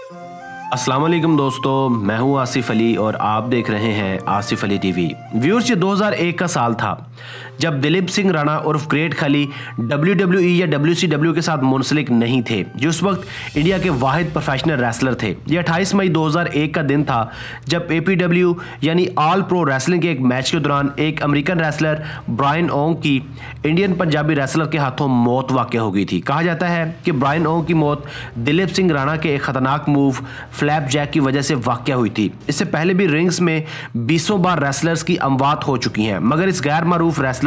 अस्सलाम वालेकुम दोस्तों, मैं हूं आसिफ अली और आप देख रहे हैं आसिफ अली टीवी। व्यूअर्स, ये 2001 का साल था जब दिलीप सिंह राणा उर्फ ग्रेट खली WWE या WCW के साथ मुंसलिक नहीं थे, जो उस वक्त इंडिया के वाहिद प्रोफेशनल रेसलर थे। ये 28 मई 2001 का दिन था जब APW यानी ऑल प्रो रेसलिंग के एक मैच के दौरान एक अमेरिकन रेसलर ब्रायन ओंग की इंडियन पंजाबी रेसलर के हाथों मौत वाक़या हो गई थी। कहा जाता है कि ब्रायन ओंग की मौत दिलीप सिंह राणा के एक खतरनाक मूव फ्लैप जैक की वजह से वाक़या हुई थी। इससे पहले भी रिंग्स में 20 बार रेसलर्स की अमवात हो चुकी हैं, मगर इस गैर मारूफ रेसलर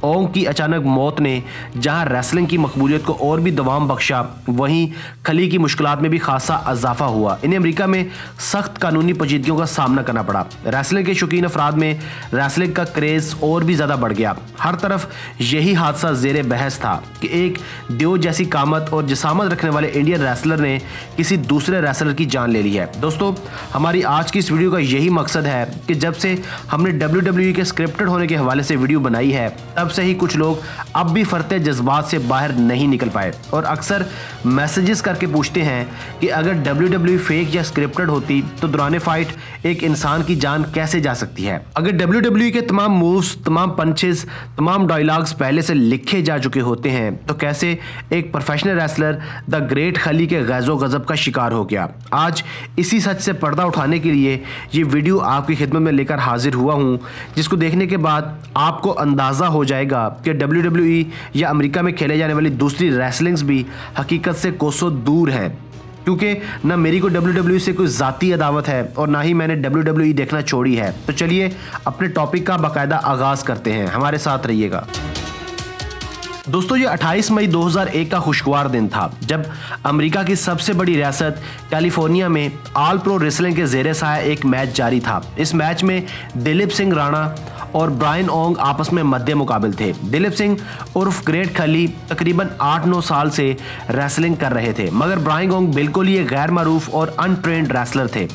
ओंग की अचानक मौत ने जहां रेसलिंग की मकबूलियत को और भी दवाम बख्शा, वहीं खली की मुश्किलात में भी खासा इजाफा हुआ। इन्हें अमेरिका में सख्त कानूनी पेचीदगियों का सामना करना पड़ा। रेसलिंग के शौकीन अफराद में रेसलिंग का क्रेज और भी ज़्यादा बढ़ गया। हर तरफ यही हादसा जेर बहस था कि एक देव जैसी कामत और जिसामत रखने वाले इंडियन रेसलर ने किसी दूसरे रेसलर की जान ले ली है। दोस्तों, हमारी आज की इस वीडियो का यही मकसद है कि जब से हमने WWE के स्क्रिप्टेड होने के हवाले से वीडियो बनाई है, तब से ही कुछ लोग अब भी फरते जज्बात से बाहर नहीं निकल पाए और अक्सर मैसेजेस करके पूछते हैं कि अगर WWE फेक या स्क्रिप्टेड होती तो दौरान फाइट एक इंसान की जान कैसे जा सकती है। अगर WWE के तमाम मूव्स, तमाम पंचेस, तमाम डायलॉग्स पहले से लिखे जा चुके होते हैं, तो कैसे एक प्रोफेशनल रेसलर द ग्रेट खली के गैज़ो गज़ब का शिकार हो गया। आज इसी सच से पर्दा उठाने के लिए ये वीडियो आपकी खिदमत में लेकर हाजिर हुआ हूँ, जिसको देखने के बाद आपको अंदाज़ा हो जाएगा कि WWE या अमेरिका में खेले जाने वाली दूसरी रेसलिंग्स भी हकीकत से कोसों दूर हैं, क्योंकि ना मेरी को WWE से कोई ज़ाती अदावत है और ना ही मैंने WWE देखना छोड़ी है। तो चलिए अपने टॉपिक का बाकायदा आगाज़ करते हैं, हमारे साथ रहिएगा। दोस्तों, ये 28 मई 2001 का खुशगवार दिन था जब अमेरिका की सबसे बड़ी रियासत कैलिफोर्निया में ऑल प्रो रेसलिंग के ज़ेरे साया एक मैच जारी था। इस मैच में दिलीप सिंह राणा और ब्रायन ओंग आपस में मध्य मुकाबिल थे। दिलीप सिंह उर्फ ग्रेट खली तकरीबन 8-9 साल से रेसलिंग कर रहे थे, मगर ब्रायन ओंग बिल्कुल ही गैर मारूफ और अनट्रेंड रेसलर थे।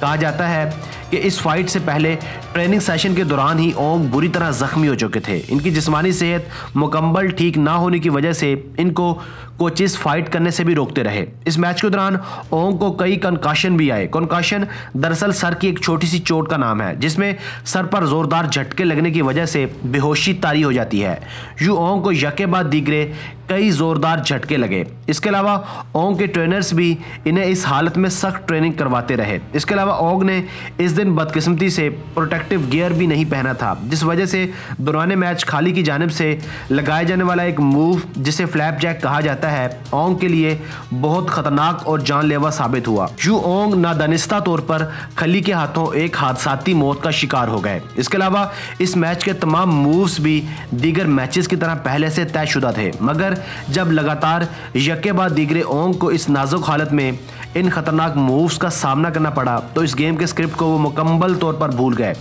कहा जाता है कि इस फाइट से पहले ट्रेनिंग सेशन के दौरान ही ओंग बुरी तरह जख्मी हो चुके थे। इनकी जिस्मानी सेहत मुकम्मल ठीक ना होने की वजह से इनको कोचेस फाइट करने से भी रोकते रहे। इस मैच के दौरान ओंग को कई कंकाशन भी आए। कंकाशन दरअसल सर की एक छोटी सी चोट का नाम है, जिसमें सर पर जोरदार झटके लगने की वजह से बेहोशी तारी हो जाती है। यूं ओंग को यके बाद दीगरे कई जोरदार झटके लगे। इसके अलावा ओंग के ट्रेनर्स भी इन्हें इस हालत में सख्त ट्रेनिंग करवाते रहे। इसके अलावा ओंग ने इस दिन बदकिस्मती से प्रोटेक्टिव गियर भी नहीं पहना था, जिस वजह से दौरान मैच खाली की जानिब से लगाए जाने वाला एक मूव जिसे फ्लैप जैक कहा जाता है, ओंग के लिए बहुत खतरनाक और जानलेवा साबित हुआ। यूं ओंग नादानिस्ता तौर पर खली के हाथों एक हादसाती मौत का शिकार हो गए। इसके अलावा इस मैच के तमाम मूव्स भी दीगर मैचेस की तरह पहले से तयशुदा थे, मगर जब लगातार यके बाद दीगरे ओंग को इस नाजुक हालत में इन खतरनाक मूव्स का सामना करना पड़ा, तो इस गेम के स्क्रिप्ट को वो मुकम्मल तौर पर भूल गए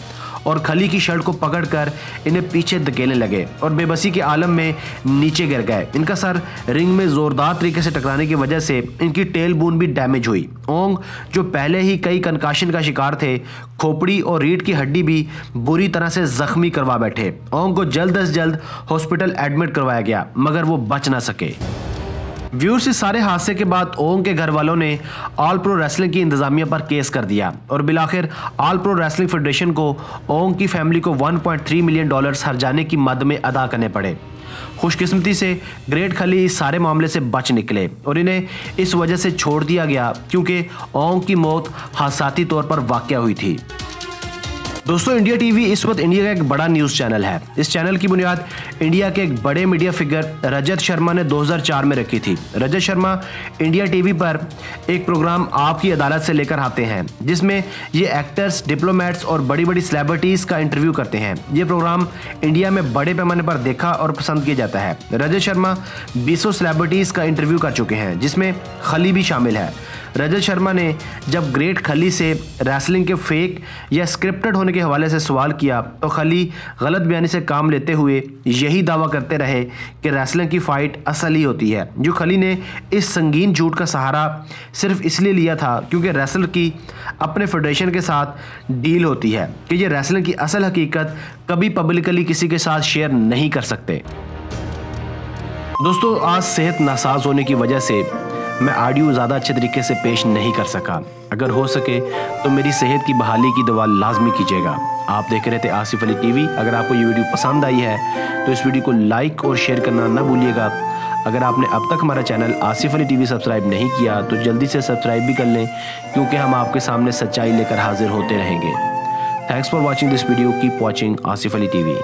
और खली की शर्ट को पकड़कर इन्हें पीछे धकेलने लगे और बेबसी के आलम में नीचे गिर गए। इनका सर रिंग में जोरदार तरीके से टकराने की वजह से इनकी टेल बोन भी डैमेज हुई। ओंग, जो पहले ही कई कंकाशन का शिकार थे, खोपड़ी और रीढ़ की हड्डी भी बुरी तरह से जख्मी करवा बैठे। ओंग को जल्द से जल्द हॉस्पिटल एडमिट करवाया गया, मगर वो बच ना सके। व्यूअर्स, इस सारे हादसे के बाद ओंग के घर वालों ने ऑल प्रो रेसलिंग की इंतजामिया पर केस कर दिया और बिलाखिर ऑल प्रो रेसलिंग फेडरेशन को ओंग की फैमिली को $1.3 मिलियन हर्जाने की मद में अदा करने पड़े। खुशकिस्मती से ग्रेट खली इस सारे मामले से बच निकले और इन्हें इस वजह से छोड़ दिया गया क्योंकि ओंग की मौत हादसाती तौर पर वाक़या हुई थी। दोस्तों, इंडिया टीवी इस वक्त इंडिया का एक बड़ा न्यूज़ चैनल है। इस चैनल की बुनियाद इंडिया के एक बड़े मीडिया फिगर रजत शर्मा ने 2004 में रखी थी। रजत शर्मा इंडिया टीवी पर एक प्रोग्राम आपकी अदालत से लेकर आते हैं, जिसमें ये एक्टर्स, डिप्लोमेट्स और बड़ी बड़ी सेलिब्रिटीज़ का इंटरव्यू करते हैं। ये प्रोग्राम इंडिया में बड़े पैमाने पर देखा और पसंद किया जाता है। रजत शर्मा 20 सेलिब्रिटीज़ का इंटरव्यू कर चुके हैं, जिसमें खली भी शामिल है। रजत शर्मा ने जब ग्रेट खली से रेसलिंग के फेक या स्क्रिप्टेड होने के हवाले से सवाल किया, तो खली गलत बयानी से काम लेते हुए यही दावा करते रहे कि रेसलिंग की फ़ाइट असल ही होती है। जो खली ने इस संगीन झूठ का सहारा सिर्फ इसलिए लिया था क्योंकि रेसलर की अपने फेडरेशन के साथ डील होती है कि ये रेसलिंग की असल हकीकत कभी पब्लिकली किसी के साथ शेयर नहीं कर सकते। दोस्तों, आज सेहत नासाज होने की वजह से मैं ऑडियो ज़्यादा अच्छे तरीके से पेश नहीं कर सका। अगर हो सके तो मेरी सेहत की बहाली की दुआ लाजमी कीजिएगा। आप देख रहे थे आसिफ अली टीवी। अगर आपको ये वीडियो पसंद आई है तो इस वीडियो को लाइक और शेयर करना ना भूलिएगा। अगर आपने अब तक हमारा channel Asif Ali TV subscribe नहीं किया तो जल्दी से सब्सक्राइब भी कर लें, क्योंकि हम आपके सामने सच्चाई लेकर हाजिर होते रहेंगे। Thanks for watching this video. Keep watching Asif Ali TV.